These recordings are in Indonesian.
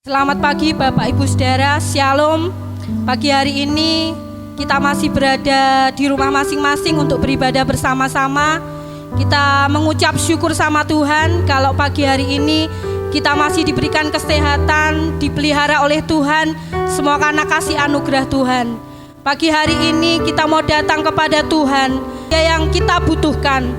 Selamat pagi Bapak Ibu Saudara, Shalom. Pagi hari ini kita masih berada di rumah masing-masing untuk beribadah bersama-sama. Kita mengucap syukur sama Tuhan kalau pagi hari ini kita masih diberikan kesehatan, dipelihara oleh Tuhan, semua karena kasih anugerah Tuhan. Pagi hari ini kita mau datang kepada Tuhan yang kita butuhkan.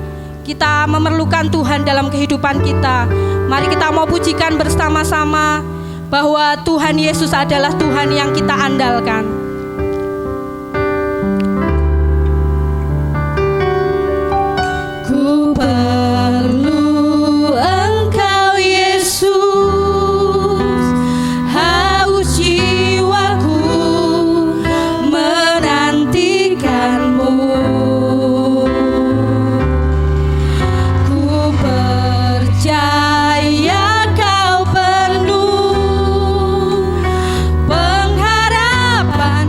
Kita memerlukan Tuhan dalam kehidupan kita. Mari kita mau pujikan bersama-sama bahwa Tuhan Yesus adalah Tuhan yang kita andalkan. Ku perlu Engkau Yesus, haus jiwaku menantikanmu. Ku percaya Kau penuh pengharapan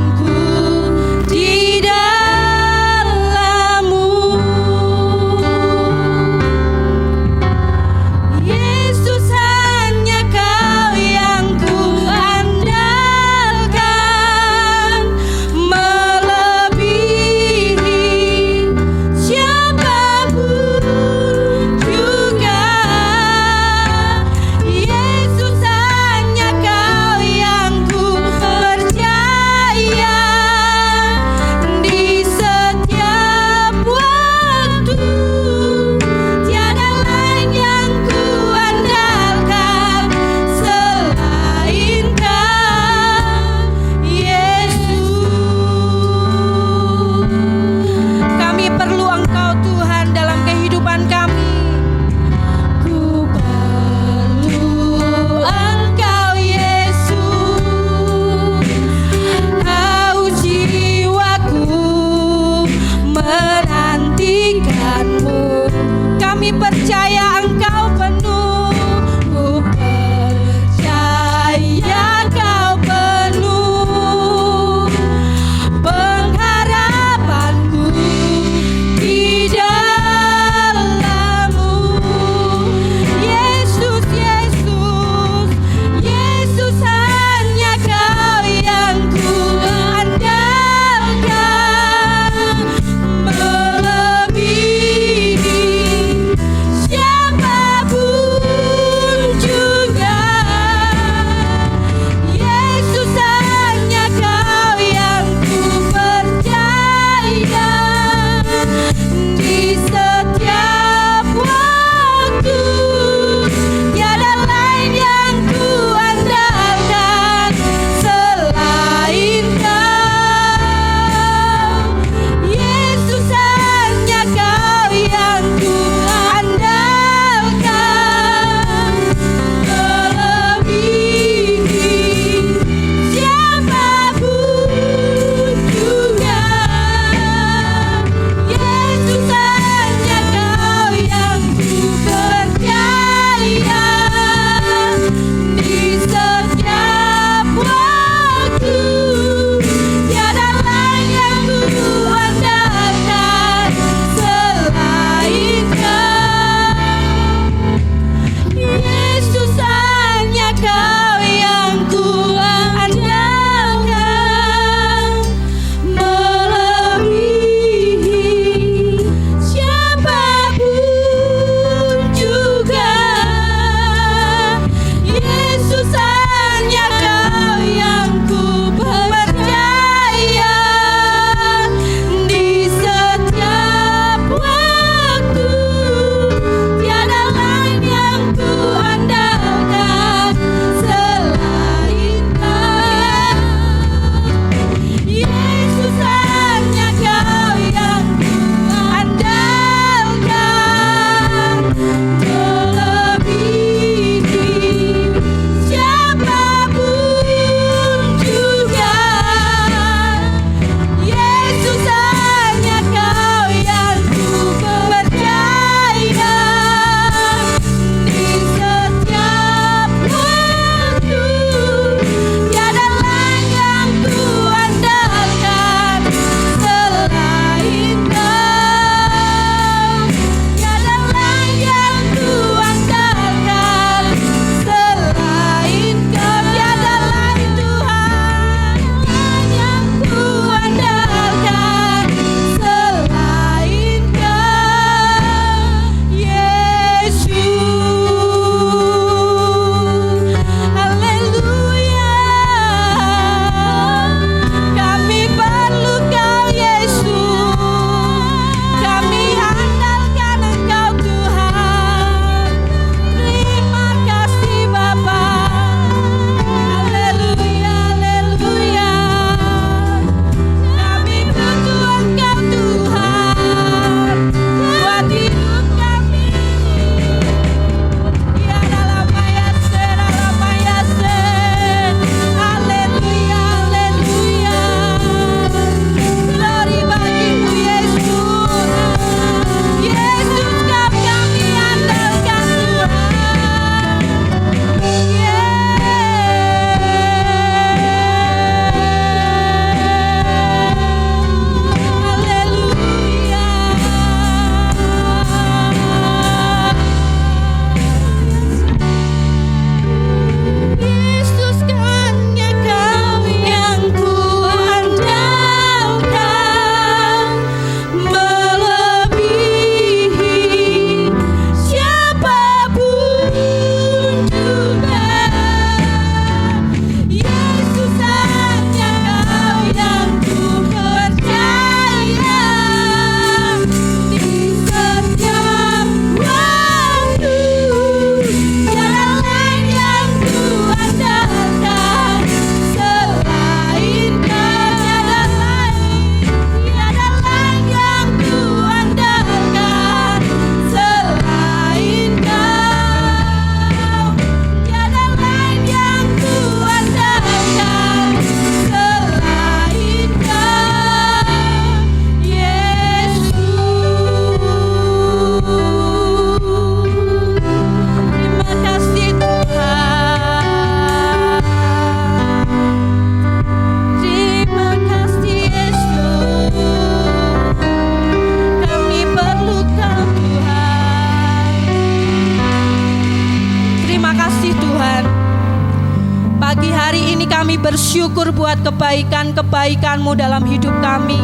bersyukur buat kebaikan-kebaikan-Mu dalam hidup kami.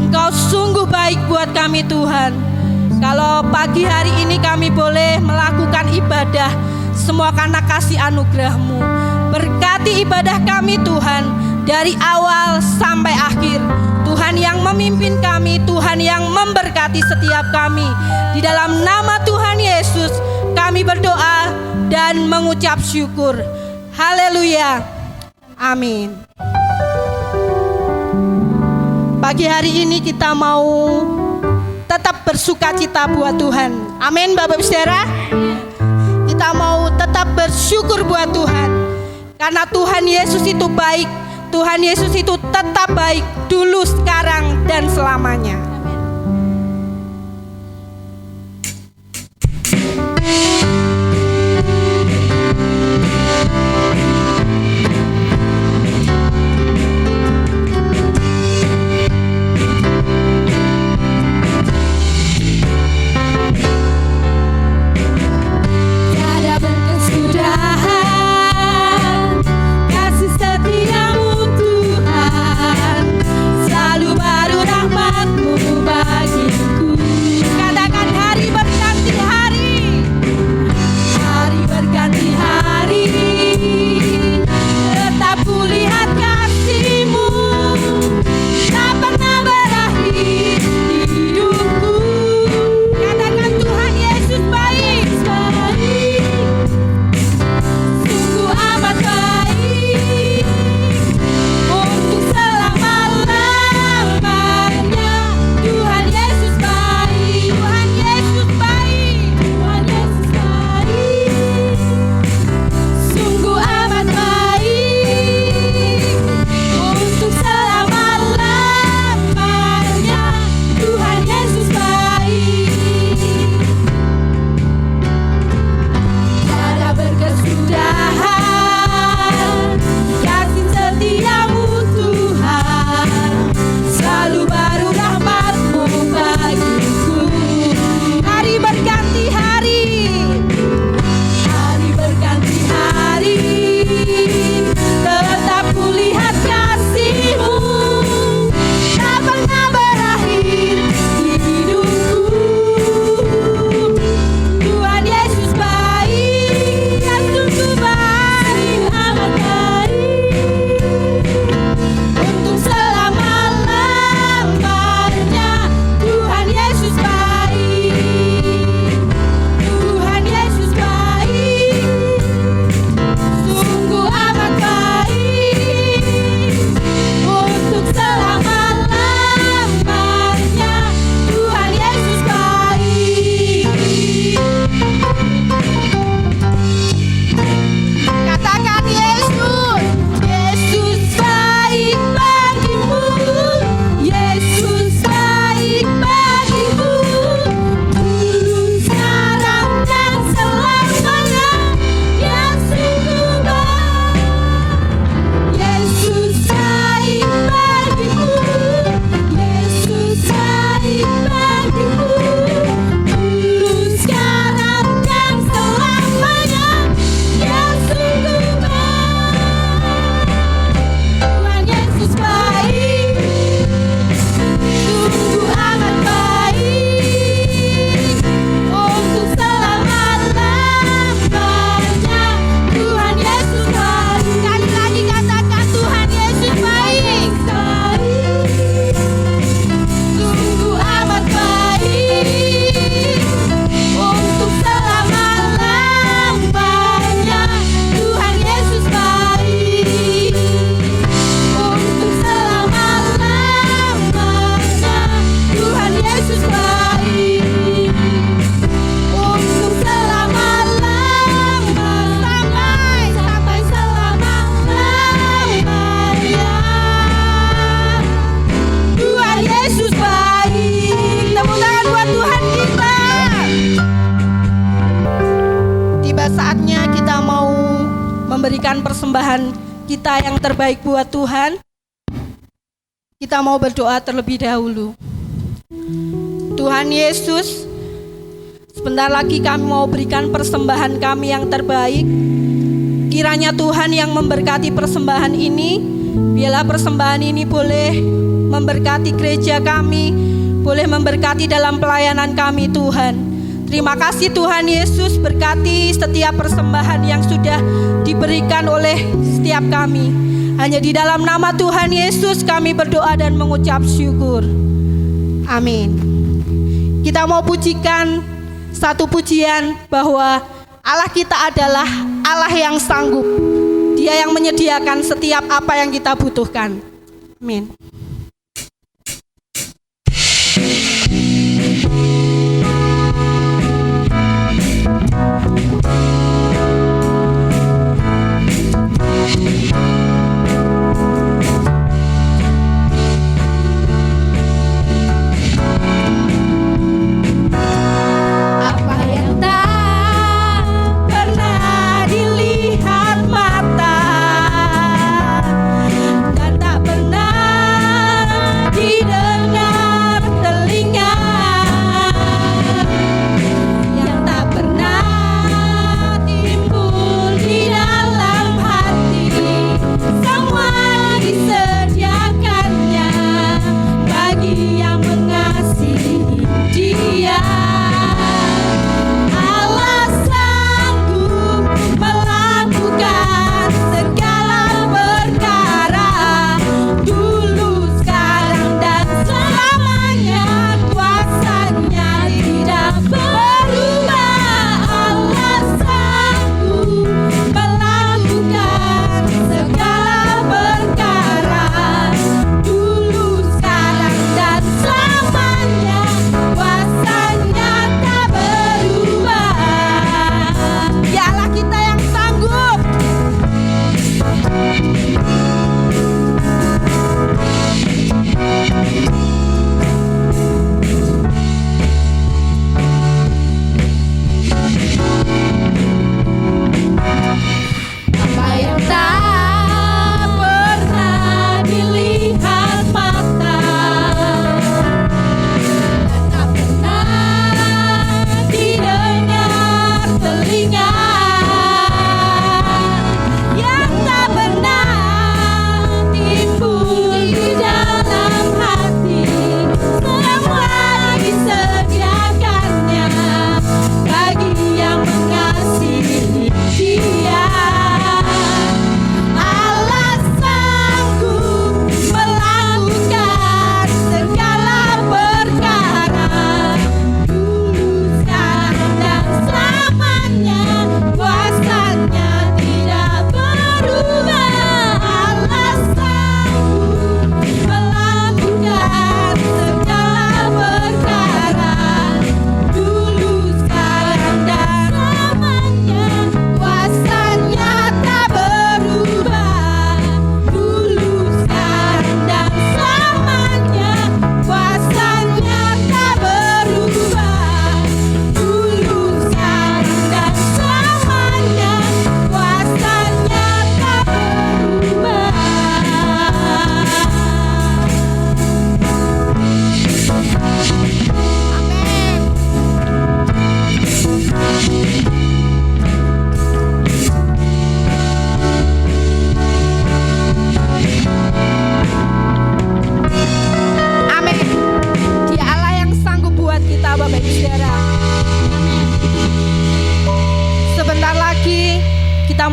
Engkau sungguh baik buat kami Tuhan. Kalau pagi hari ini kami boleh melakukan ibadah, semua karena kasih anugerah-Mu. Berkati ibadah kami Tuhan, dari awal sampai akhir. Tuhan yang memimpin kami, Tuhan yang memberkati setiap kami. Di dalam nama Tuhan Yesus kami berdoa dan mengucap syukur. Haleluya. Amin. Pagi hari ini kita mau tetap bersukacita buat Tuhan. Amin Bapak Ibu Saudara. Kita mau tetap bersyukur buat Tuhan. Karena Tuhan Yesus itu baik. Tuhan Yesus itu tetap baik dulu, sekarang, dan selamanya. memberikan persembahan kita yang terbaik buat Tuhan, kita mau berdoa terlebih dahulu. Tuhan Yesus, sebentar lagi kami mau berikan persembahan kami yang terbaik. Kiranya Tuhan yang memberkati persembahan ini. Biarlah persembahan ini boleh memberkati gereja kami, boleh memberkati dalam pelayanan kami Tuhan. Terima kasih Tuhan Yesus, berkati setiap persembahan yang sudah diberikan oleh setiap kami. Hanya di dalam nama Tuhan Yesus kami berdoa dan mengucap syukur. Amin. Kita mau pujikan satu pujian bahwa Allah kita adalah Allah yang sanggup. Dia yang menyediakan setiap apa yang kita butuhkan. Amin.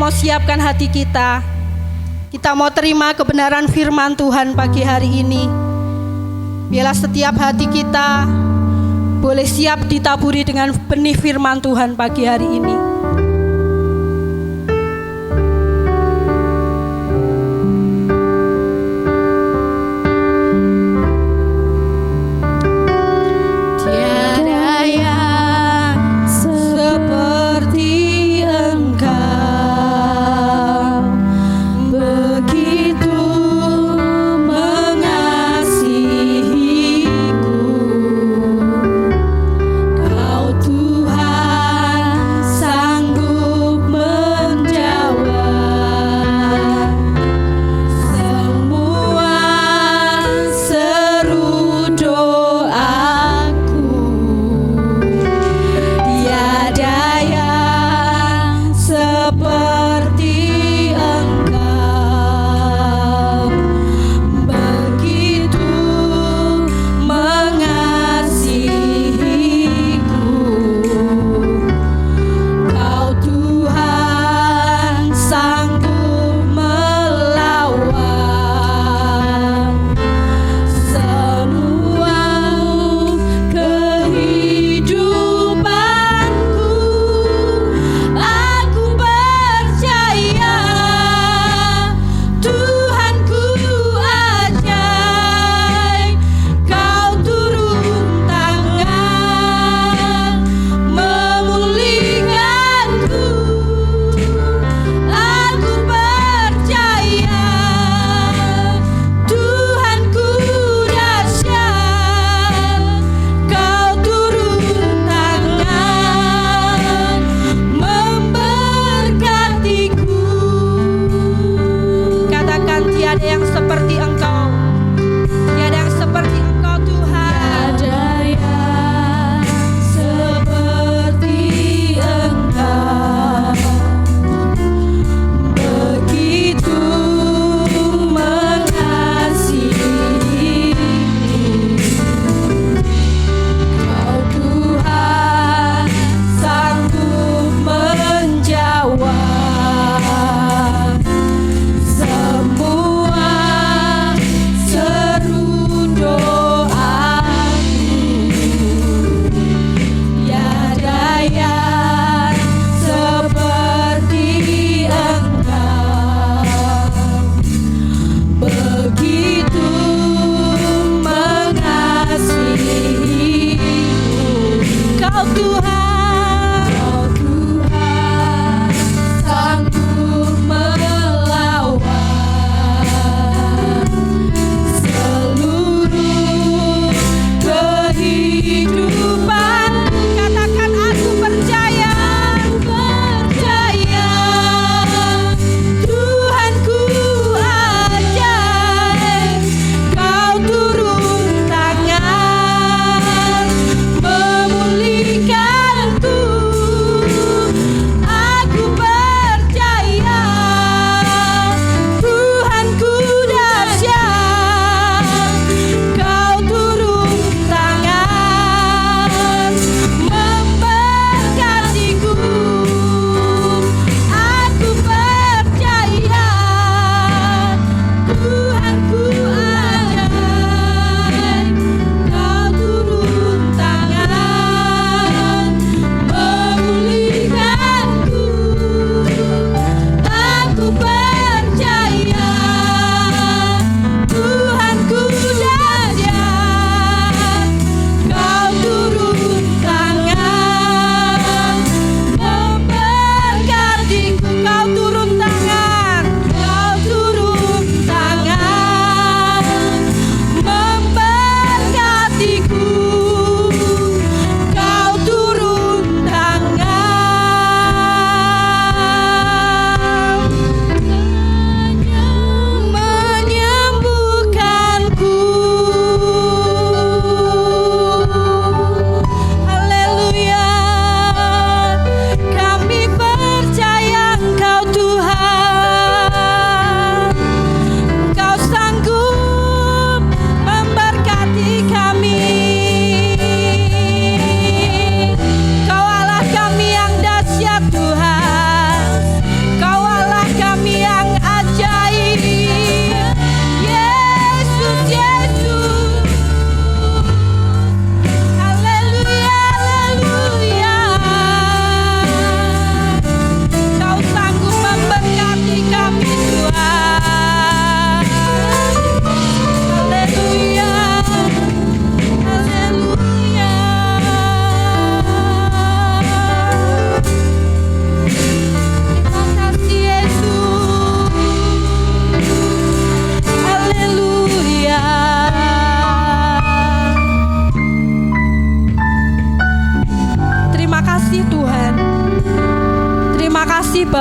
mau siapkan hati kita. Kita mau terima kebenaran firman Tuhan pagi hari ini. Biarlah setiap hati kita boleh siap ditaburi dengan benih firman Tuhan pagi hari ini. Kau Tuhan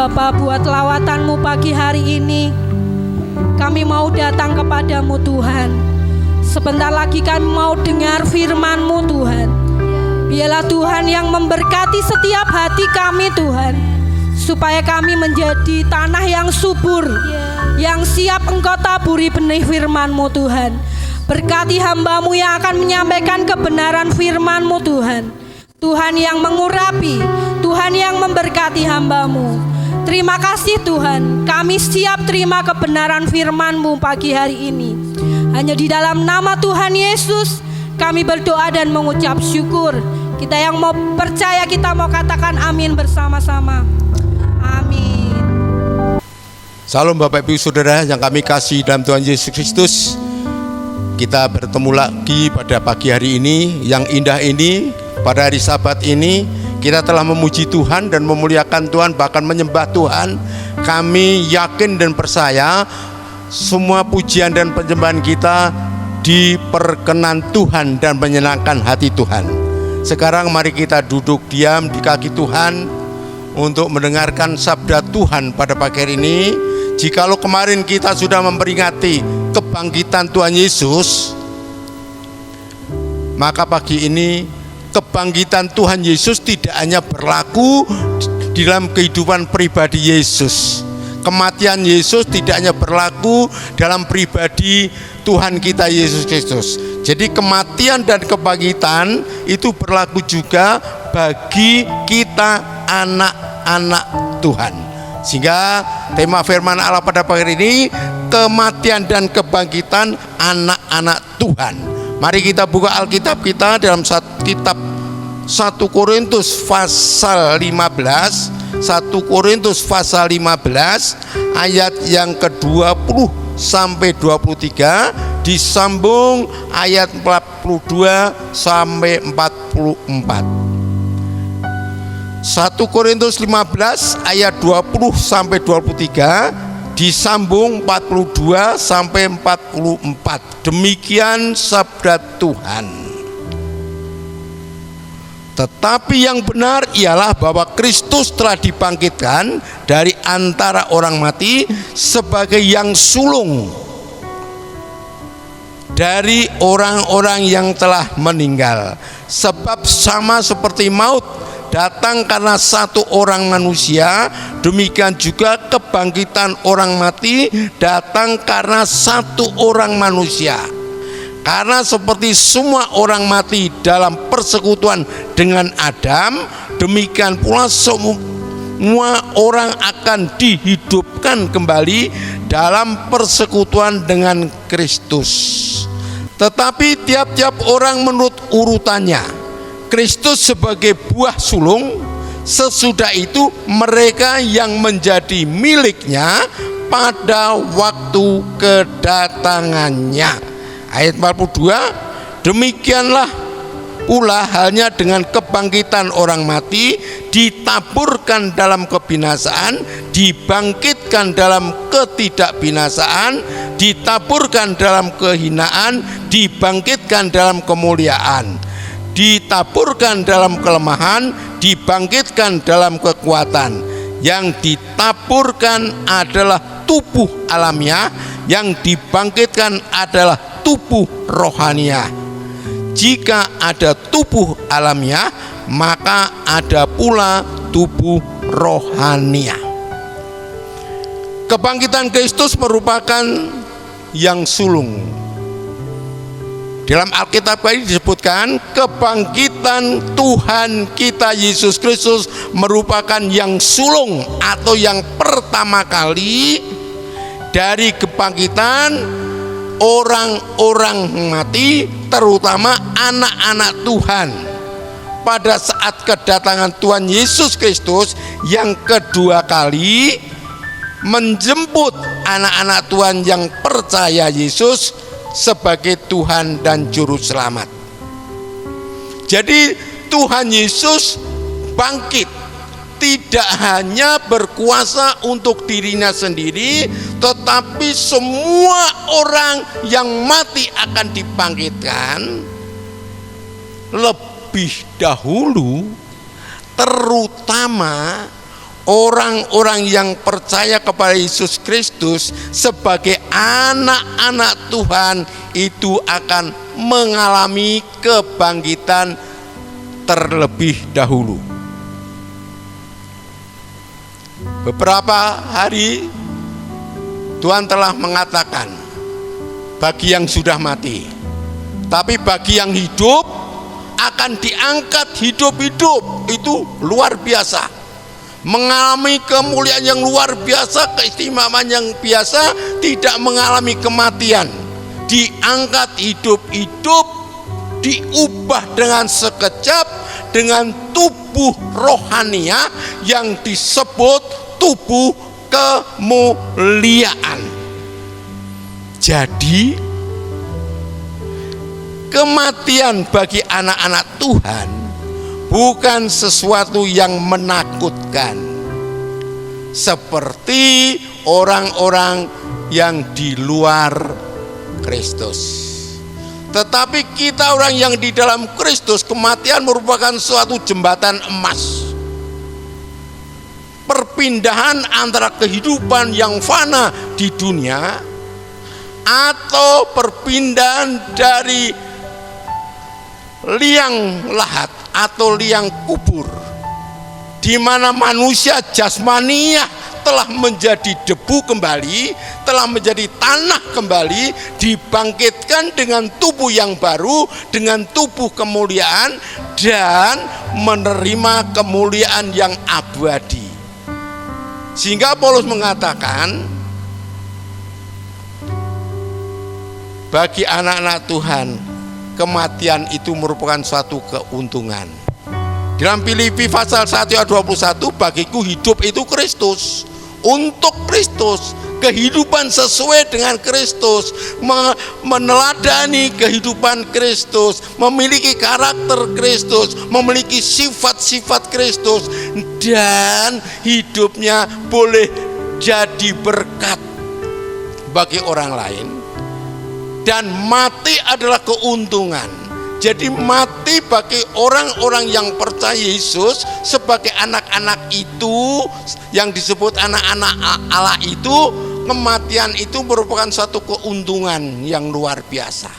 Bapa buat lawatan-Mu pagi hari ini. Kami mau datang kepadamu Tuhan. Sebentar lagi kami mau dengar firman-Mu Tuhan. Biarlah Tuhan yang memberkati setiap hati kami Tuhan, supaya kami menjadi tanah yang subur, yang siap Engkau taburi benih firman-Mu Tuhan. Berkati hamba-Mu yang akan menyampaikan kebenaran firman-Mu Tuhan. Tuhan yang mengurapi, Tuhan yang memberkati hamba-Mu. Terima kasih Tuhan, kami siap terima kebenaran firman-Mu pagi hari ini. Hanya di dalam nama Tuhan Yesus kami berdoa dan mengucap syukur. Kita yang mau percaya, kita mau katakan amin bersama-sama. Amin. Salam Bapak Ibu Saudara yang kami kasih dalam Tuhan Yesus Kristus. Kita bertemu lagi pada pagi hari ini yang indah ini, pada hari Sabat ini. Kita telah memuji Tuhan dan memuliakan Tuhan, bahkan menyembah Tuhan. Kami yakin dan percaya semua pujian dan penyembahan kita diperkenan Tuhan dan menyenangkan hati Tuhan. Sekarang mari kita duduk diam di kaki Tuhan untuk mendengarkan sabda Tuhan pada pagi hari ini. Jikalau kemarin kita sudah memperingati kebangkitan Tuhan Yesus, maka pagi ini kebangkitan Tuhan Yesus tidak hanya berlaku di dalam kehidupan pribadi Yesus. Kematian Yesus tidak hanya berlaku dalam pribadi Tuhan kita Yesus Kristus. Jadi kematian dan kebangkitan itu berlaku juga bagi kita anak-anak Tuhan. Sehingga tema firman Allah pada pagi ini, kematian dan kebangkitan anak-anak Tuhan. Mari kita buka Alkitab kita dalam kitab 1 Korintus pasal 15. 1 Korintus pasal 15 ayat yang ke-20 sampai 23, disambung ayat 42 sampai 44. 1 Korintus 15 ayat 20 sampai 23, disambung 42 sampai 44. Demikian sabda Tuhan. Tetapi yang benar ialah bahwa Kristus telah dibangkitkan dari antara orang mati sebagai yang sulung dari orang-orang yang telah meninggal. Sebab sama seperti maut datang karena satu orang manusia, demikian juga kebangkitan orang mati datang karena satu orang manusia. Karena seperti semua orang mati dalam persekutuan dengan Adam, demikian pula semua orang akan dihidupkan kembali dalam persekutuan dengan Kristus. Tetapi tiap-tiap orang menurut urutannya. Kristus sebagai buah sulung, sesudah itu mereka yang menjadi miliknya pada waktu kedatangannya. Ayat 42, demikianlah pula halnya dengan kebangkitan orang mati, ditaburkan dalam kebinasaan, dibangkitkan dalam ketidakbinasaan, ditaburkan dalam kehinaan, dibangkitkan dalam kemuliaan, ditaburkan dalam kelemahan, dibangkitkan dalam kekuatan. Yang ditaburkan adalah tubuh alamiah, yang dibangkitkan adalah tubuh rohaniah. Jika ada tubuh alamiah, maka ada pula tubuh rohaniah. Kebangkitan Kristus merupakan yang sulung. Dalam Alkitab ini disebutkan kebangkitan Tuhan kita Yesus Kristus merupakan yang sulung atau yang pertama kali dari kebangkitan orang-orang mati, terutama anak-anak Tuhan. Pada saat kedatangan Tuhan Yesus Kristus yang kedua kali menjemput anak-anak Tuhan yang percaya Yesus sebagai Tuhan dan Juru Selamat. Jadi Tuhan Yesus bangkit, tidak hanya berkuasa untuk dirinya sendiri, tetapi semua orang yang mati akan dibangkitkan lebih dahulu, terutama orang-orang yang percaya kepada Yesus Kristus sebagai anak-anak Tuhan itu akan mengalami kebangkitan terlebih dahulu. Beberapa hari Tuhan telah mengatakan bagi yang sudah mati, tapi bagi yang hidup akan diangkat hidup-hidup. Itu luar biasa, mengalami kemuliaan yang luar biasa, keistimewaan yang biasa, tidak mengalami kematian, diangkat hidup-hidup, diubah dengan sekejap dengan tubuh rohania yang disebut tubuh kemuliaan. Jadi kematian bagi anak-anak Tuhan bukan sesuatu yang menakutkan seperti orang-orang yang di luar Kristus. Tetapi kita orang yang di dalam Kristus, kematian merupakan suatu jembatan emas, perpindahan antara kehidupan yang fana di dunia atau perpindahan dari liang lahat atau liang kubur, di mana manusia jasmaniah telah menjadi debu kembali, telah menjadi tanah kembali, dibangkitkan dengan tubuh yang baru, dengan tubuh kemuliaan, dan menerima kemuliaan yang abadi. Sehingga Paulus mengatakan, bagi anak-anak Tuhan, kematian itu merupakan suatu keuntungan. Dalam Filipi pasal 1 ayat 21, bagiku hidup itu Kristus, untuk Kristus, kehidupan sesuai dengan Kristus, meneladani kehidupan Kristus, memiliki karakter Kristus, memiliki sifat-sifat Kristus, dan hidupnya boleh jadi berkat bagi orang lain. Dan mati adalah keuntungan. Jadi mati bagi orang-orang yang percaya Yesus sebagai anak-anak itu, yang disebut anak-anak Allah itu, kematian itu merupakan suatu keuntungan yang luar biasa.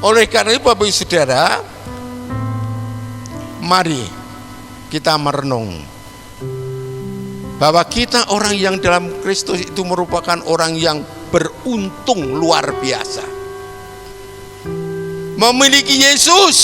Oleh karena itu Bapak Ibu Saudara, mari kita merenung bahwa kita orang yang dalam Kristus itu merupakan orang yang beruntung luar biasa. Memiliki Yesus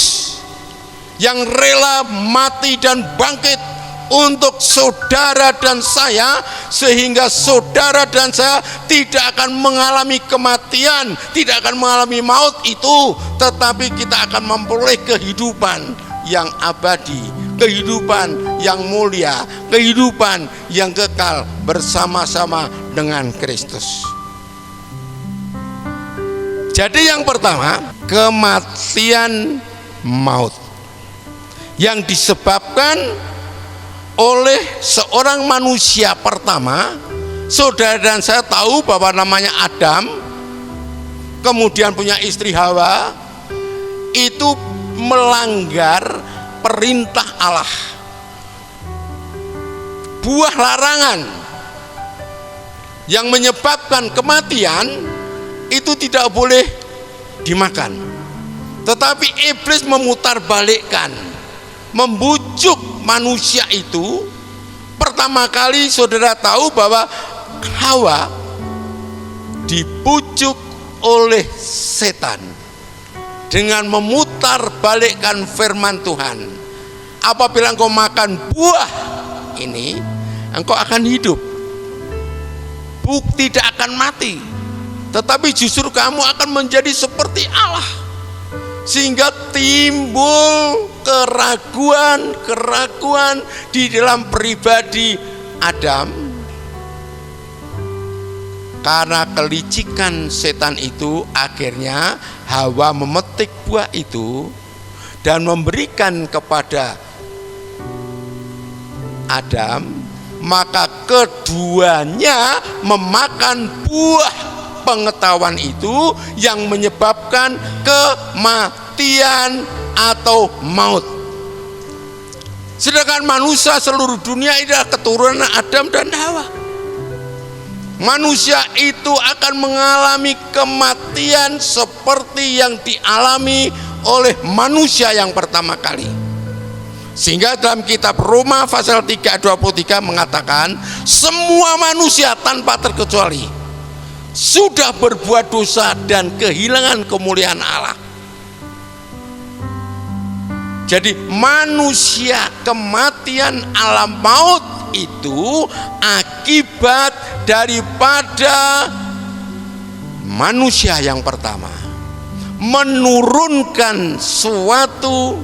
yang rela mati dan bangkit untuk saudara dan saya, sehingga saudara dan saya tidak akan mengalami kematian, tidak akan mengalami maut itu, tetapi kita akan memperoleh kehidupan yang abadi, kehidupan yang mulia, kehidupan yang kekal bersama-sama dengan Kristus. Jadi yang pertama, kematian maut yang disebabkan oleh seorang manusia pertama. Saudara dan saya tahu bahwa namanya Adam, kemudian punya istri Hawa, itu melanggar perintah Allah, buah larangan yang menyebabkan kematian itu tidak boleh dimakan. Tetapi iblis memutarbalikkan, membujuk manusia itu. Pertama kali saudara tahu bahwa Hawa dibujuk oleh setan dengan memutarbalikkan firman Tuhan. Apabila engkau makan buah ini, engkau akan hidup, tidak akan mati, tetapi justru kamu akan menjadi seperti Allah. Sehingga timbul keraguan di dalam pribadi Adam, karena kelicikan setan itu. Akhirnya Hawa memetik buah itu dan memberikan kepada Adam, maka keduanya memakan buah pengetahuan itu yang menyebabkan kematian atau maut. Sedangkan manusia seluruh dunia ini adalah keturunan Adam dan Hawa. Manusia itu akan mengalami kematian seperti yang dialami oleh manusia yang pertama kali. Sehingga dalam kitab Roma pasal 3 ayat 23 mengatakan semua manusia tanpa terkecuali sudah berbuat dosa dan kehilangan kemuliaan Allah. Jadi manusia, kematian alam maut itu akibat daripada manusia yang pertama menurunkan suatu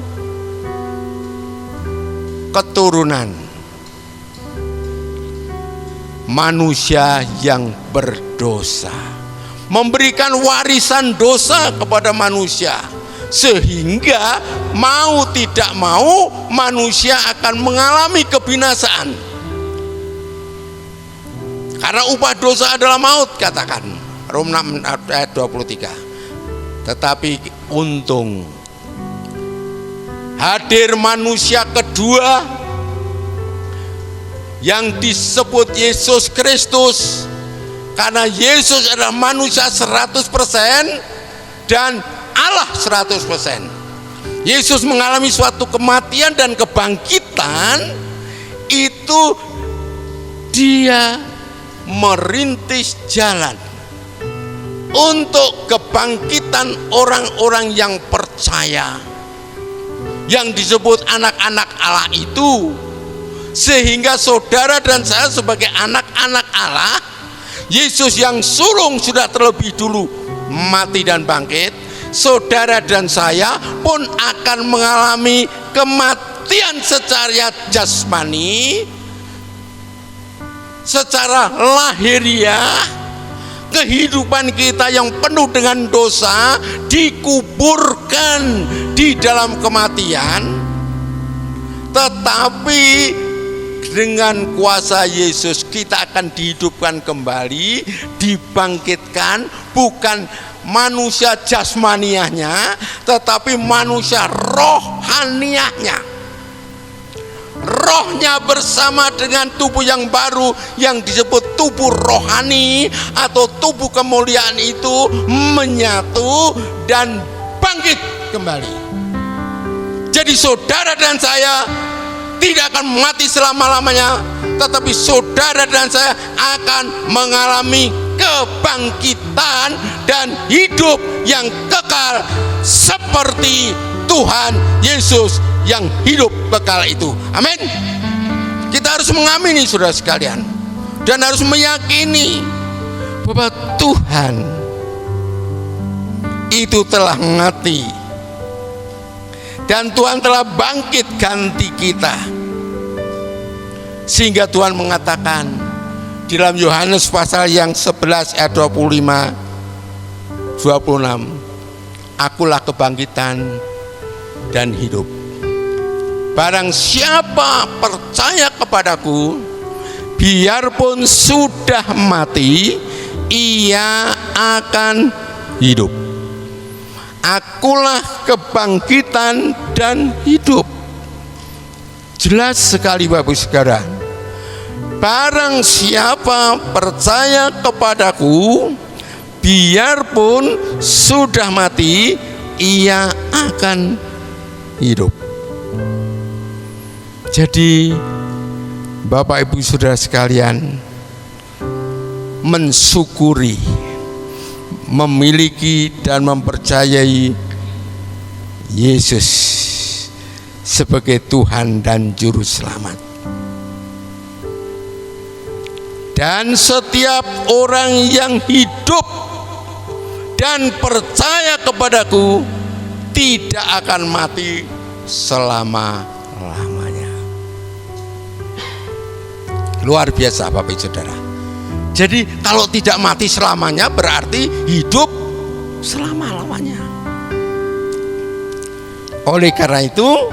keturunan manusia yang berdosa, memberikan warisan dosa kepada manusia, sehingga mau tidak mau manusia akan mengalami kebinasaan. Karena upah dosa adalah maut, katakan Roma 6 ayat 23. Tetapi untung hadir manusia kedua yang disebut Yesus Kristus, karena Yesus adalah manusia 100% dan Allah 100%. Yesus mengalami suatu kematian dan kebangkitan, itu dia merintis jalan untuk kebangkitan orang-orang yang percaya, yang disebut anak-anak Allah itu. Sehingga saudara dan saya sebagai anak-anak Allah, Yesus yang sulung sudah terlebih dulu mati dan bangkit, saudara dan saya pun akan mengalami kematian secara jasmani, secara lahiriah. Kehidupan kita yang penuh dengan dosa dikuburkan di dalam kematian, tetapi dengan kuasa Yesus kita akan dihidupkan kembali, dibangkitkan, bukan manusia jasmaniahnya, tetapi manusia rohaniahnya. Rohnya bersama dengan tubuh yang baru yang disebut tubuh rohani atau tubuh kemuliaan itu menyatu dan bangkit kembali. Jadi saudara dan saya tidak akan mati selama-lamanya, tetapi saudara dan saya akan mengalami kebangkitan dan hidup yang kekal seperti Tuhan Yesus yang hidup kekal itu. Amin. Kita harus mengamini saudara sekalian, dan harus meyakini bahwa Tuhan itu telah mati dan Tuhan telah bangkit ganti kita. Sehingga Tuhan mengatakan di dalam Yohanes pasal yang 11 ayat 25 26, akulah kebangkitan dan hidup. Barang siapa percaya kepadaku, biarpun sudah mati, ia akan hidup. Akulah kebangkitan dan hidup. Jelas sekali Bapak Saudara. Barang siapa percaya kepadaku, biarpun sudah mati, ia akan hidup. Jadi Bapak Ibu Saudara sekalian, mensyukuri, memiliki dan mempercayai Yesus sebagai Tuhan dan Juru Selamat. Dan setiap orang yang hidup dan percaya kepadaku tidak akan mati selama-lamanya. Luar biasa Bapak Ibu Saudara. Jadi kalau tidak mati selamanya berarti hidup selama-lamanya. Oleh karena itu,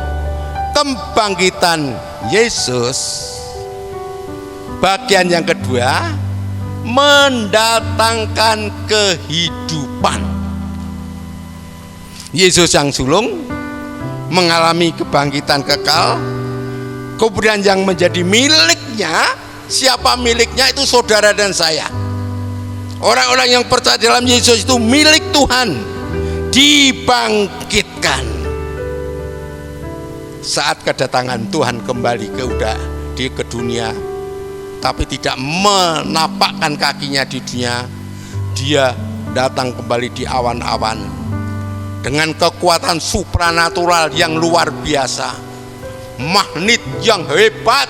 kebangkitan Yesus bagian yang kedua mendatangkan kehidupan. Yesus yang sulung mengalami kebangkitan kekal, Kemudian yang menjadi miliknya, siapa miliknya? Itu saudara dan saya. Orang-orang yang percaya dalam Yesus itu milik Tuhan, dibangkitkan saat kedatangan Tuhan kembali ke dunia, tapi tidak menapakkan kakinya di dunia. Dia datang kembali di awan-awan dengan kekuatan supranatural yang luar biasa, magnet yang hebat,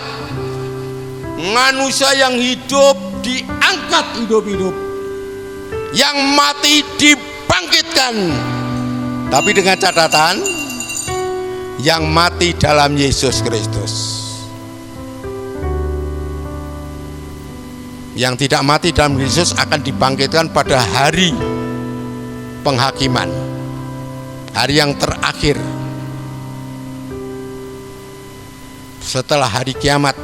manusia yang hidup diangkat hidup-hidup, yang mati dibangkitkan, tapi dengan catatan yang mati dalam Yesus Kristus. Yang tidak mati dalam Yesus akan dibangkitkan pada hari penghakiman, hari yang terakhir setelah hari kiamat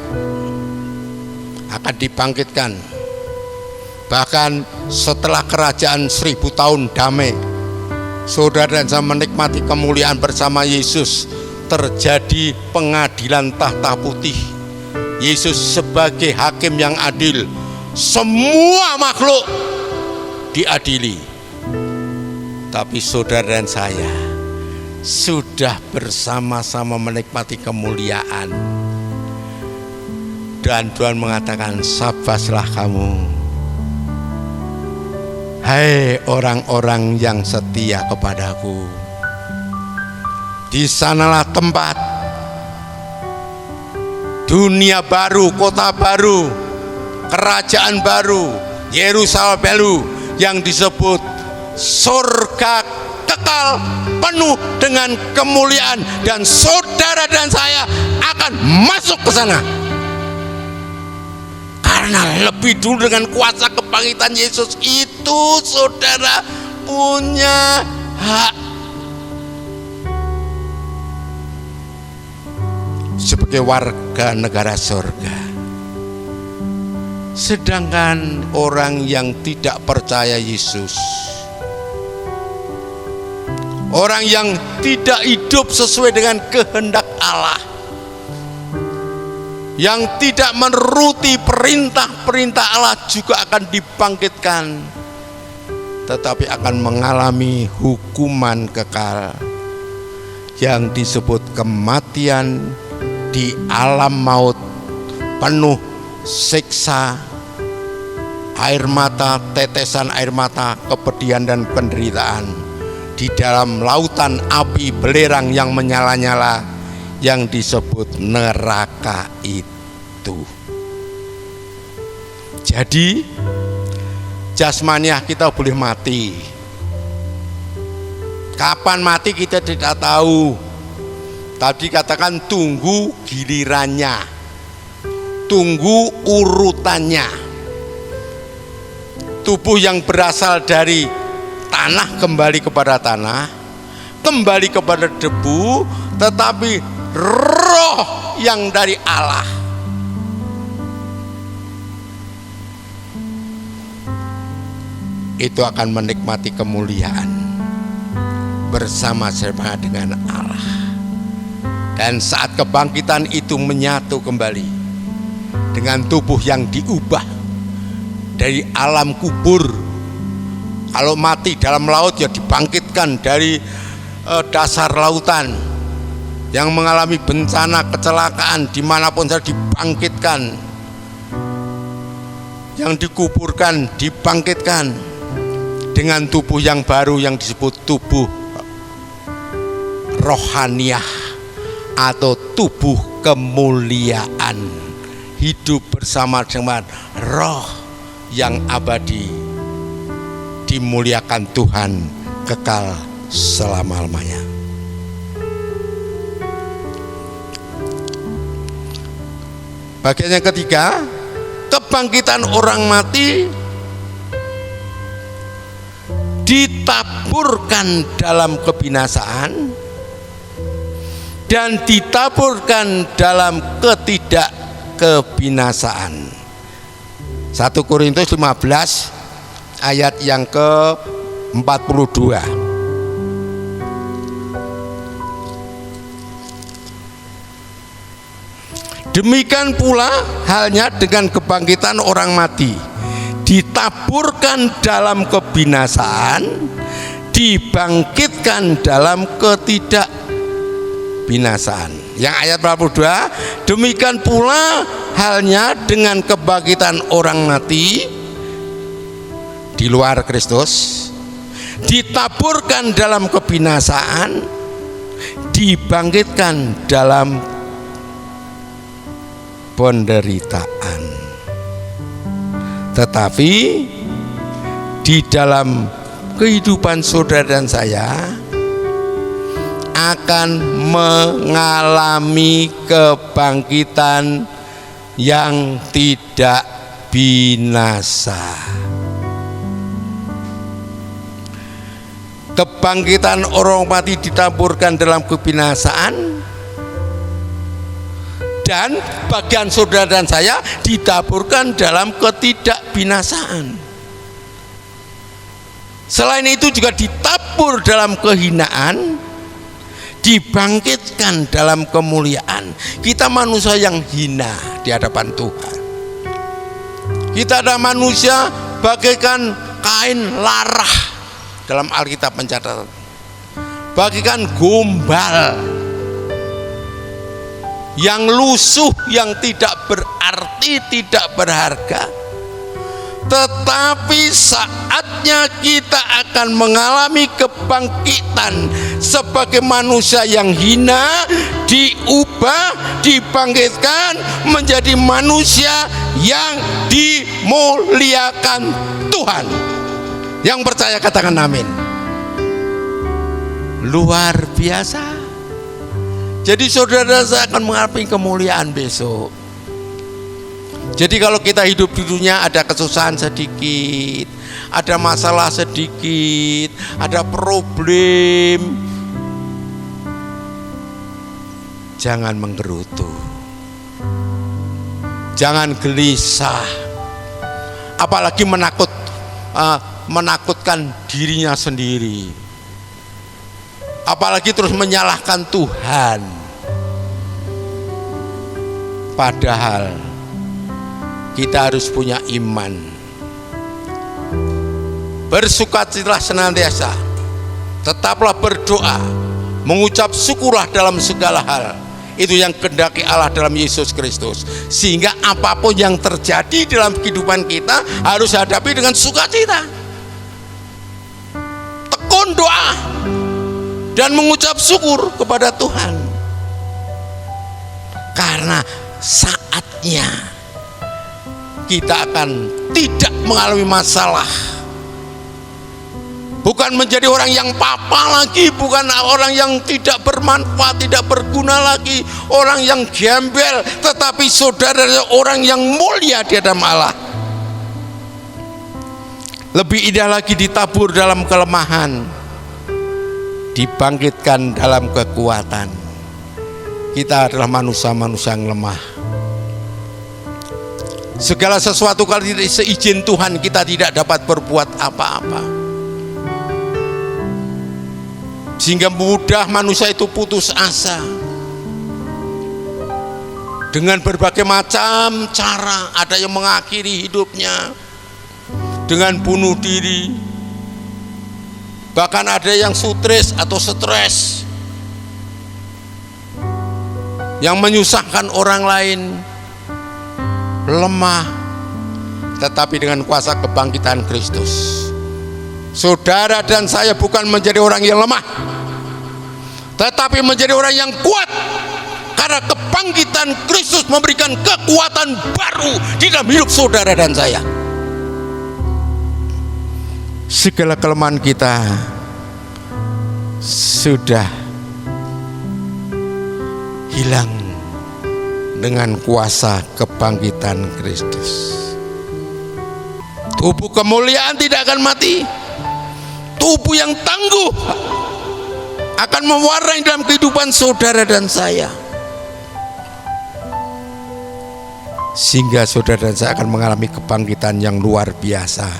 akan dibangkitkan. Bahkan setelah kerajaan 1000 tahun damai, saudara dan saya menikmati kemuliaan bersama Yesus, terjadi pengadilan tahta putih. Yesus sebagai hakim yang adil, semua makhluk diadili. Tapi saudara dan saya sudah bersama-sama menikmati kemuliaan, dan Tuhan mengatakan, sabaslah kamu, hai orang-orang yang setia kepadaku. Di sanalah tempat dunia baru, kota baru, kerajaan baru, Yerusalem baru yang disebut surga kekal penuh dengan kemuliaan, dan saudara dan saya akan masuk ke sana. Karena lebih dulu dengan kuasa kebangkitan Yesus itu, saudara punya hak sebagai warga negara surga. Sedangkan orang yang tidak percaya Yesus, orang yang tidak hidup sesuai dengan kehendak Allah, yang tidak menuruti perintah-perintah Allah juga akan dibangkitkan, tetapi akan mengalami hukuman kekal yang disebut kematian di alam maut, penuh siksa, air mata, tetesan air mata, kepedihan dan penderitaan di dalam lautan api belerang yang menyala-nyala yang disebut neraka itu. Jadi jasmaniah kita boleh mati. Kapan mati kita tidak tahu. Tadi katakan tunggu gilirannya, tunggu urutannya. Tubuh yang berasal dari tanah kembali kepada tanah, kembali kepada debu, tetapi roh yang dari Allah itu akan menikmati kemuliaan bersama-sama dengan Allah. Dan saat kebangkitan itu menyatu kembali dengan tubuh yang diubah dari alam kubur. Kalau mati dalam laut ya dibangkitkan dari dasar lautan. Yang mengalami bencana kecelakaan dimanapun saja dibangkitkan. Yang dikuburkan dibangkitkan dengan tubuh yang baru yang disebut tubuh rohaniah atau tubuh kemuliaan, hidup bersama dengan roh yang abadi, dimuliakan Tuhan kekal selama-lamanya. Bagian yang ketiga, kebangkitan orang mati ditaburkan dalam kebinasaan dan ditaburkan dalam ketidakkebinasaan. 1 Korintus 15 ayat yang ke-42. Demikian pula halnya dengan kebangkitan orang mati, ditaburkan dalam kebinasaan, dibangkitkan dalam ketidakbinasaan. Yang ayat 42, demikian pula halnya dengan kebangkitan orang mati di luar Kristus, ditaburkan dalam kebinasaan, dibangkitkan dalam penderitaan. Tetapi di dalam kehidupan saudara dan saya akan mengalami kebangkitan yang tidak binasa. Kebangkitan orang mati ditaburkan dalam kebinasaan, dan bagian saudara dan saya ditaburkan dalam ketidakbinasaan. Selain itu juga ditabur dalam kehinaan, dibangkitkan dalam kemuliaan. Kita manusia yang hina di hadapan Tuhan. Kita ada manusia bagaikan kain larah dalam Alkitab mencatat, bagaikan gombal yang lusuh, yang tidak berarti, tidak berharga. Tetapi saatnya kita akan mengalami kebangkitan sebagai manusia yang hina, diubah, dibangkitkan menjadi manusia yang dimuliakan Tuhan. Yang percaya katakan amin. Luar biasa. Jadi saudara, saya akan mengalami kemuliaan besok. Jadi kalau kita hidup di dunia ada kesusahan sedikit, ada masalah sedikit, ada problem, jangan menggerutu, jangan gelisah, apalagi menakutkan dirinya sendiri, apalagi terus menyalahkan Tuhan. Padahal kita harus punya iman. Bersukacitalah senantiasa, tetaplah berdoa, mengucap syukurlah dalam segala hal. Itu yang kehendaki Allah dalam Yesus Kristus. Sehingga apapun yang terjadi dalam kehidupan kita harus hadapi dengan sukacita. Tekun doa dan mengucap syukur kepada Tuhan. Karena saatnya kita akan tidak mengalami masalah, bukan menjadi orang yang papa lagi, bukan orang yang tidak bermanfaat, tidak berguna lagi, orang yang gembel, tetapi saudara orang yang mulia di hadapan Allah. Lebih indah lagi ditabur dalam kelemahan, dibangkitkan dalam kekuatan. Kita adalah manusia-manusia yang lemah. Segala sesuatu kali seizin Tuhan kita tidak dapat berbuat apa-apa, sehingga mudah manusia itu putus asa dengan berbagai macam cara. Ada yang mengakhiri hidupnya dengan bunuh diri, bahkan ada yang stres atau stres yang menyusahkan orang lain. Lemah, tetapi dengan kuasa kebangkitan Kristus, saudara dan saya bukan menjadi orang yang lemah, tetapi menjadi orang yang kuat. Karena kebangkitan Kristus memberikan kekuatan baru di dalam hidup saudara dan saya. Segala kelemahan kita sudah hilang dengan kuasa kebangkitan Kristus. Tubuh kemuliaan tidak akan mati. Tubuh yang tangguh akan mewarnai dalam kehidupan saudara dan saya, sehingga saudara dan saya akan mengalami kebangkitan yang luar biasa.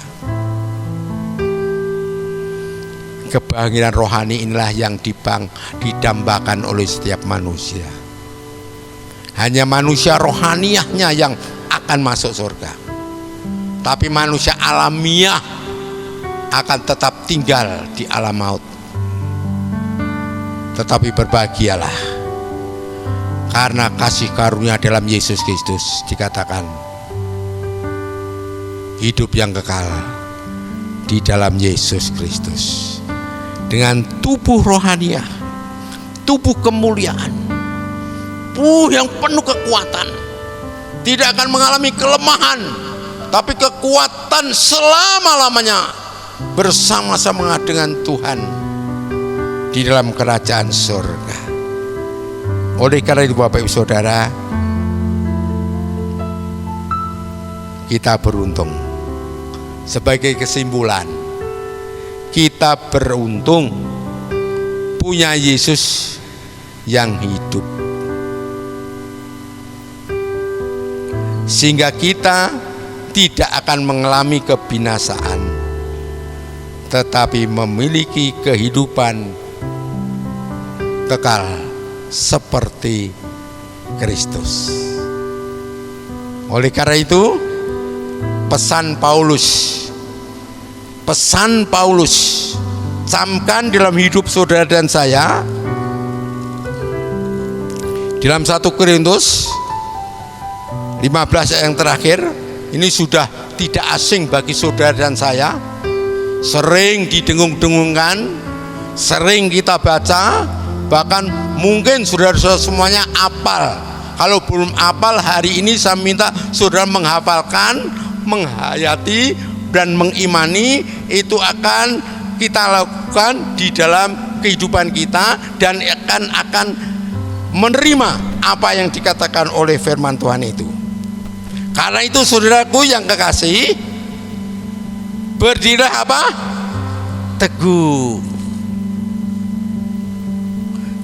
Kebangkitan rohani inilah yang didambakan oleh setiap manusia. Hanya manusia rohaniahnya yang akan masuk surga. Tapi manusia alamiah akan tetap tinggal di alam maut. Tetapi berbahagialah, karena kasih karunia dalam Yesus Kristus dikatakan hidup yang kekal di dalam Yesus Kristus. Dengan tubuh rohaniah, tubuh kemuliaan, tubuh yang penuh kekuatan, tidak akan mengalami kelemahan, tapi kekuatan selama-lamanya bersama-sama dengan Tuhan di dalam kerajaan surga. Oleh karena itu Bapak Ibu Saudara, kita beruntung. Sebagai kesimpulan, kita beruntung punya Yesus yang hidup, sehingga kita tidak akan mengalami kebinasaan, tetapi memiliki kehidupan kekal seperti Kristus. Oleh karena itu, pesan Paulus camkan dalam hidup saudara dan saya dalam 1 Korintus 15 yang terakhir. Ini sudah tidak asing bagi saudara dan saya, sering didengung-dengungkan, sering kita baca, bahkan mungkin saudara-saudara semuanya hafal. Kalau belum hafal, hari ini saya minta saudara menghafalkan, menghayati dan mengimani. Itu akan kita lakukan di dalam kehidupan kita, dan akan menerima apa yang dikatakan oleh firman Tuhan itu. Karena itu saudaraku yang kekasih, berdirilah apa? Teguh,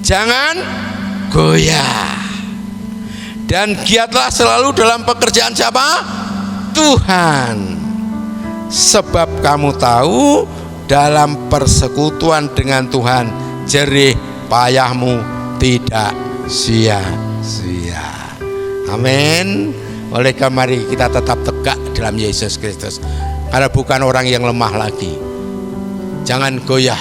jangan goyah, dan giatlah selalu dalam pekerjaan siapa? Tuhan. Sebab kamu tahu dalam persekutuan dengan Tuhan jerih payahmu tidak sia-sia. Amin. Oleh karena mari kita tetap tegak dalam Yesus Kristus, karena bukan orang yang lemah lagi. Jangan goyah,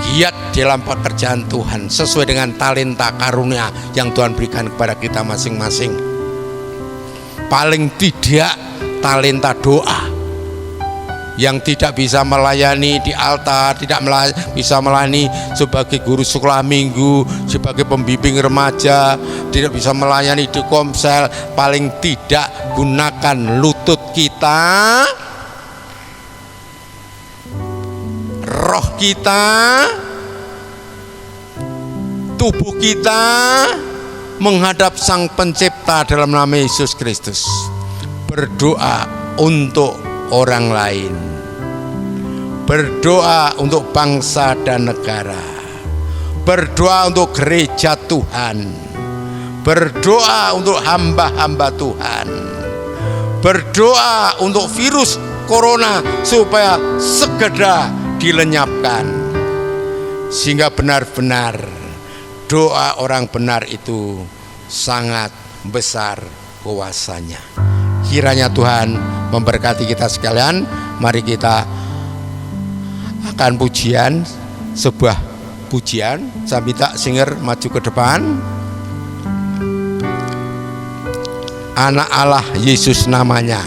giat dalam pekerjaan Tuhan sesuai dengan talenta karunia yang Tuhan berikan kepada kita masing-masing. Paling tidak talenta doa, yang tidak bisa melayani di altar, tidak bisa melayani sebagai guru sekolah minggu, sebagai pembimbing remaja, tidak bisa melayani di komsel, paling tidak gunakan lutut kita, roh kita, tubuh kita menghadap Sang Pencipta dalam nama Yesus Kristus. Berdoa untuk orang lain, berdoa untuk bangsa dan negara, berdoa untuk gereja Tuhan, berdoa untuk hamba-hamba Tuhan, berdoa untuk virus corona supaya segera dilenyapkan, sehingga benar-benar doa orang benar itu sangat besar kuasanya. Kiranya Tuhan memberkati kita sekalian. Mari kita akan pujian, sebuah pujian. Saya minta singer maju ke depan. Anak Allah Yesus namanya,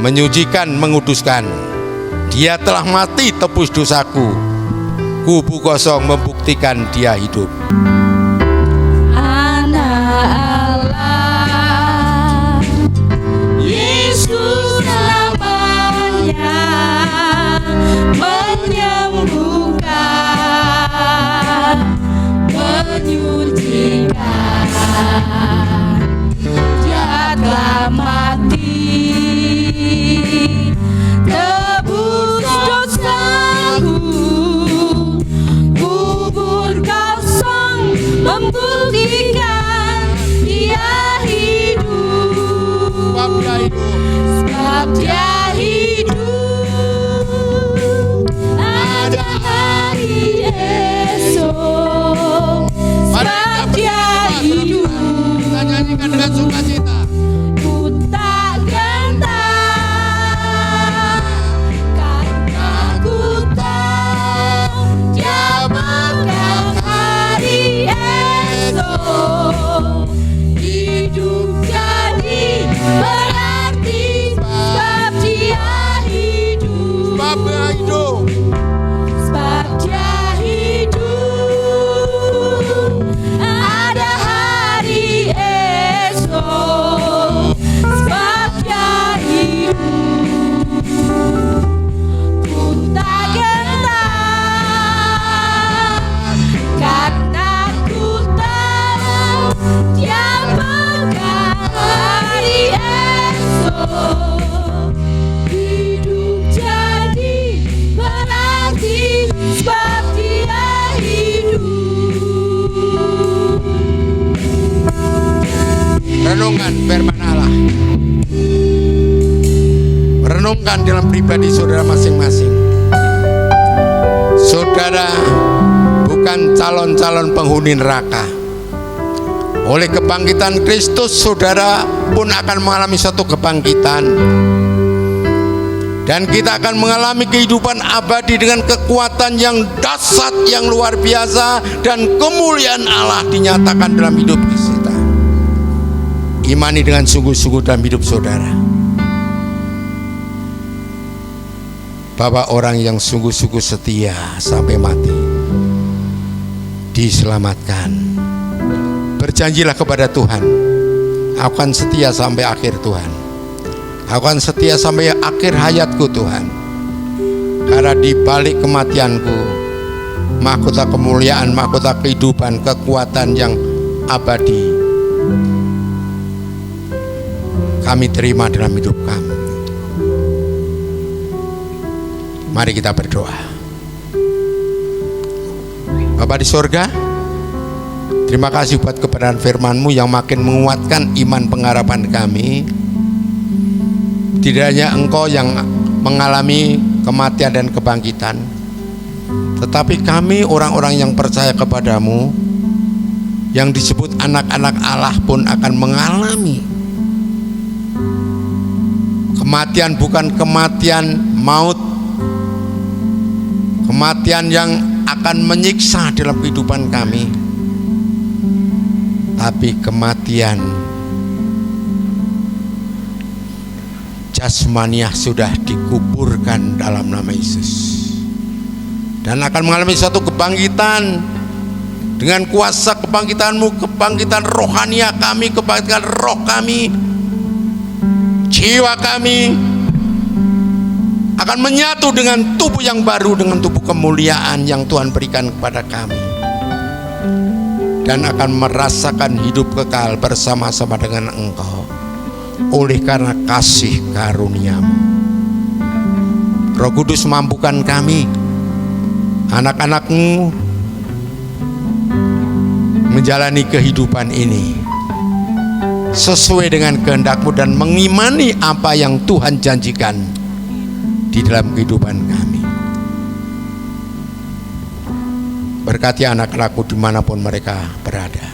menyucikan, menguduskan. Dia telah mati tebus dosaku, kubu kosong membuktikan dia hidup. Dia telah mati tebus dosaku, kubur kosong hidup. Sebab Dia hidup, ada hari esok. Sebab Dia hidup, ku tak gentar, karena ku tahu Dia pegang hari esok. Hidup jadi berarti sebab Dia hidup. Renungkan firman Allah. Renungkan dalam pribadi saudara masing-masing. Saudara bukan calon-calon penghuni neraka. Oleh kebangkitan Kristus, saudara pun akan mengalami satu kebangkitan. Dan kita akan mengalami kehidupan abadi dengan kekuatan yang dahsyat, yang luar biasa, dan kemuliaan Allah dinyatakan dalam hidup kita. Imani dengan sungguh-sungguh dalam hidup saudara, bahwa orang yang sungguh-sungguh setia sampai mati diselamatkan. Berjanjilah kepada Tuhan, aku akan setia sampai akhir Tuhan. Aku akan setia sampai akhir hayatku Tuhan. Karena di balik kematianku, mahkota kemuliaan, mahkota kehidupan, kekuatan yang abadi kami terima dalam hidup kami. Mari kita berdoa. Bapa di sorga, terima kasih buat kebenaran firman-Mu yang makin menguatkan iman pengharapan kami. Tidak hanya Engkau yang mengalami kematian dan kebangkitan, tetapi kami orang-orang yang percaya kepadamu, yang disebut anak-anak Allah pun akan mengalami kematian, bukan kematian maut, kematian yang akan menyiksa dalam kehidupan kami, tapi kematian jasmaniah sudah dikuburkan dalam nama Yesus, dan akan mengalami suatu kebangkitan dengan kuasa kebangkitan-Mu, kebangkitan rohania kami, kebangkitan roh kami, jiwa kami akan menyatu dengan tubuh yang baru, dengan tubuh kemuliaan yang Tuhan berikan kepada kami, dan akan merasakan hidup kekal bersama-sama dengan Engkau oleh karena kasih karunia-Mu. Roh Kudus, mampukan kami, anak-anak-Mu, menjalani kehidupan ini sesuai dengan kehendak-Mu dan mengimani apa yang Tuhan janjikan di dalam kehidupan kami. Berkati anak-anak-Mu dimanapun mereka berada,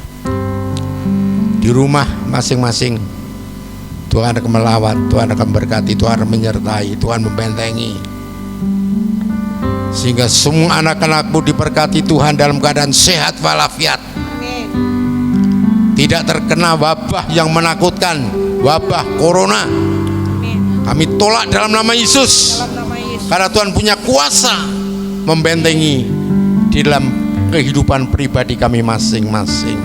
di rumah masing-masing. Tuhan akan melawat, Tuhan akan berkati, Tuhan akan menyertai, Tuhan membentengi, sehingga semua anak-anak-Mu diberkati Tuhan dalam keadaan sehat walafiat. Tidak terkena wabah yang menakutkan, wabah corona. Kami tolak dalam nama Yesus, karena Tuhan punya kuasa membentengi di dalam kehidupan pribadi kami masing-masing.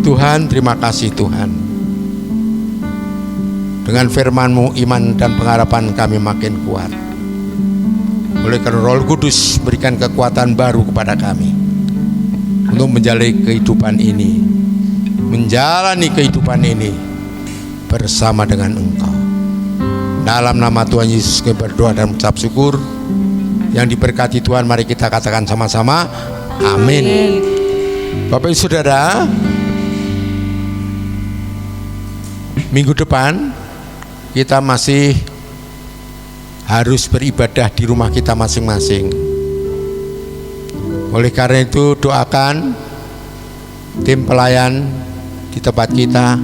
Tuhan, terima kasih Tuhan. Dengan firman-Mu, iman dan pengharapan kami makin kuat. Oleh karena Roh Kudus berikan kekuatan baru kepada kami untuk menjalani kehidupan ini, bersama dengan Engkau. Dalam nama Tuhan Yesus kami berdoa dan mengucap syukur. Yang diberkati Tuhan, mari kita katakan sama-sama, amin. Bapak Ibu Saudara, minggu depan kita masih harus beribadah di rumah kita masing-masing. Oleh karena itu, doakan tim pelayan di tempat kita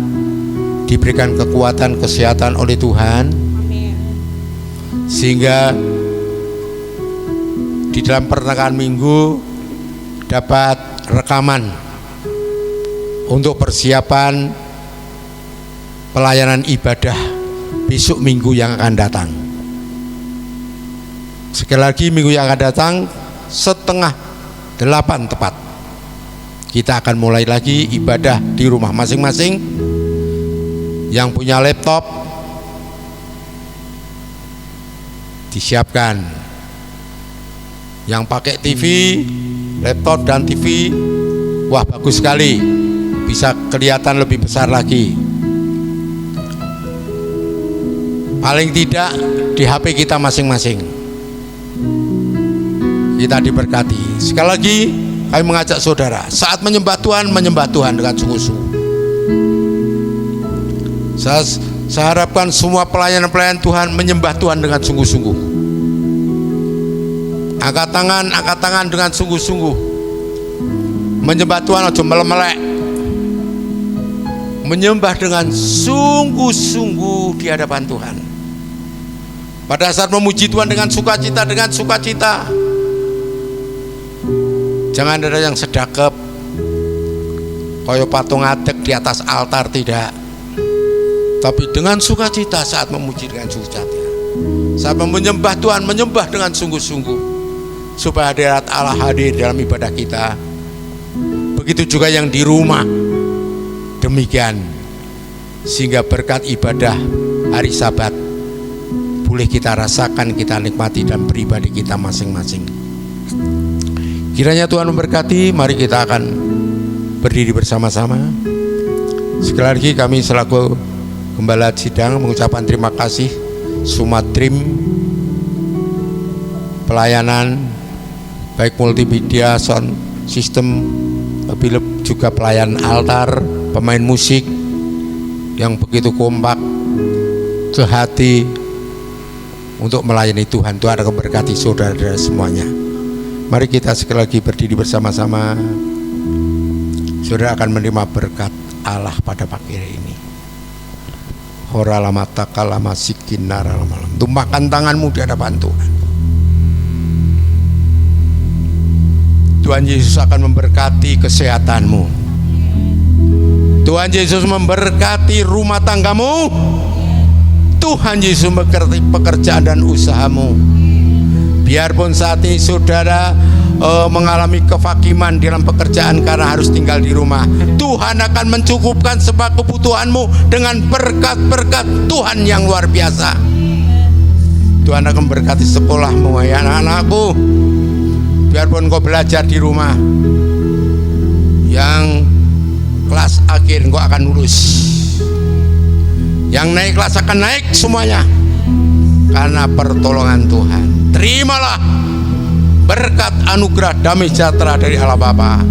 diberikan kekuatan, kesehatan oleh Tuhan, sehingga di dalam pertengahan minggu dapat rekaman untuk persiapan pelayanan ibadah besok minggu yang akan datang. Sekali lagi minggu yang akan datang 7:30 tepat kita akan mulai lagi ibadah di rumah masing-masing. Yang punya laptop disiapkan, yang pakai TV, laptop dan TV, wah bagus sekali, bisa kelihatan lebih besar lagi. Paling tidak di HP kita masing-masing kita diberkati. Sekali lagi kami mengajak saudara, saat menyembah Tuhan dengan sungguh-sungguh. Saya harapkan semua pelayan-pelayan Tuhan menyembah Tuhan dengan sungguh-sungguh. Angkat tangan dengan sungguh-sungguh. Menyembah Tuhan aja melek. Menyembah dengan sungguh-sungguh di hadapan Tuhan. Pada saat memuji Tuhan dengan sukacita, jangan ada yang sedekap koyo patung adek di atas altar, tidak. Tapi dengan sukacita saat memuji dengan sukacita. Saat menyembah Tuhan, menyembah dengan sungguh-sungguh, supaya hadirat Allah hadir dalam ibadah kita. Begitu juga yang di rumah. Demikian, sehingga berkat ibadah hari Sabat boleh kita rasakan, kita nikmati dan pribadi kita masing-masing. Kiranya Tuhan memberkati. Mari kita akan berdiri bersama-sama. Sekali lagi kami selaku Gembala Sidang mengucapkan terima kasih Sumatrim pelayanan baik multimedia, sound system, tapi juga pelayan altar, pemain musik yang begitu kompak, sehati untuk melayani Tuhan. Tuhan akan memberkati saudara-saudara semuanya. Mari kita sekali lagi berdiri bersama-sama. Saudara akan menerima berkat Allah pada pagi hari ini. Hora lama takalama sikinara malam. Tumpahkan tanganmu di hadapan Tuhan. Tuhan Yesus akan memberkati kesehatanmu. Tuhan Yesus memberkati rumah tanggamu. Tuhan Yesus memberkati pekerjaan dan usahamu. Biarpun saat ini saudara mengalami kefakiman dalam pekerjaan karena harus tinggal di rumah, Tuhan akan mencukupkan semua kebutuhanmu dengan berkat-berkat Tuhan yang luar biasa. Tuhan akan memberkati sekolahmu, ya anak-anakku. Biarpun kau belajar di rumah, yang kelas akhir kau akan lulus, yang naik kelas akan naik semuanya karena pertolongan Tuhan. Terimalah berkat anugerah damai sejahtera dari Allah Bapa,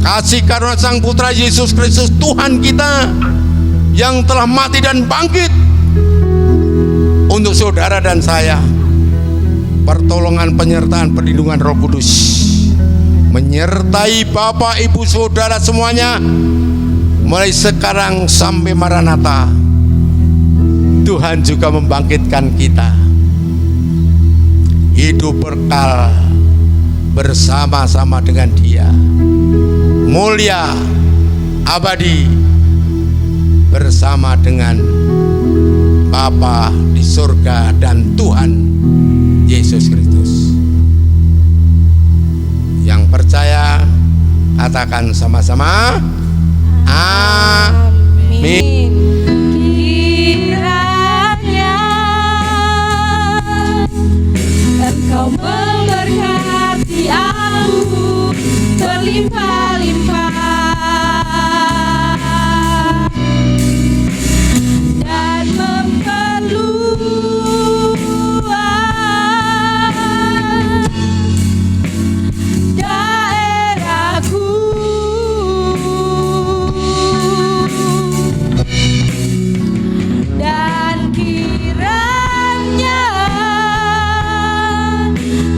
kasih karunia Sang Putra Yesus Kristus Tuhan kita yang telah mati dan bangkit untuk saudara dan saya, pertolongan, penyertaan, perlindungan Roh Kudus menyertai Bapak Ibu saudara semuanya mulai sekarang sampai Maranatha. Tuhan juga membangkitkan kita hidup berkal bersama-sama dengan Dia, mulia abadi bersama dengan Bapa di surga dan Tuhan Yesus Kristus. Yang percaya katakan sama-sama amin. Engkau memberkati aku berlimpah-limpah dan memperluas daerahku, dan kiranya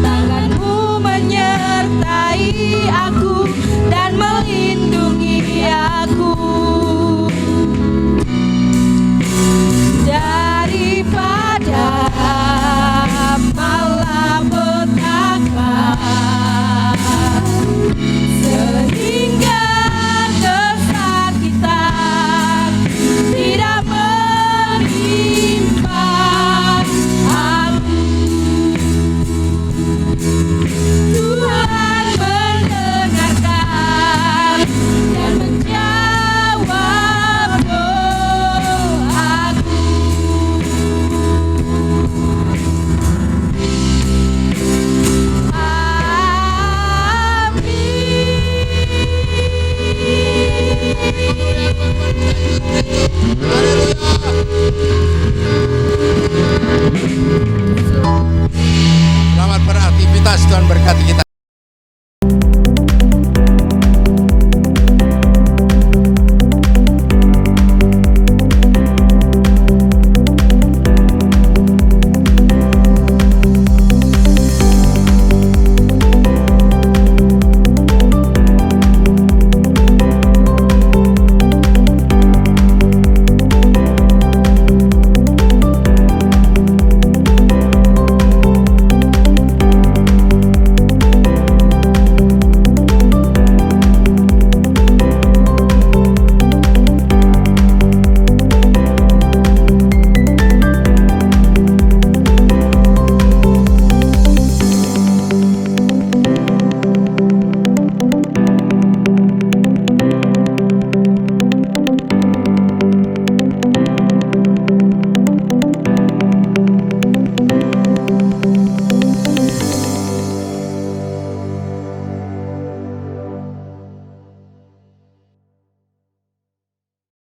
tanganmu menyertai aku dan melindungi Tuhan berkati kita.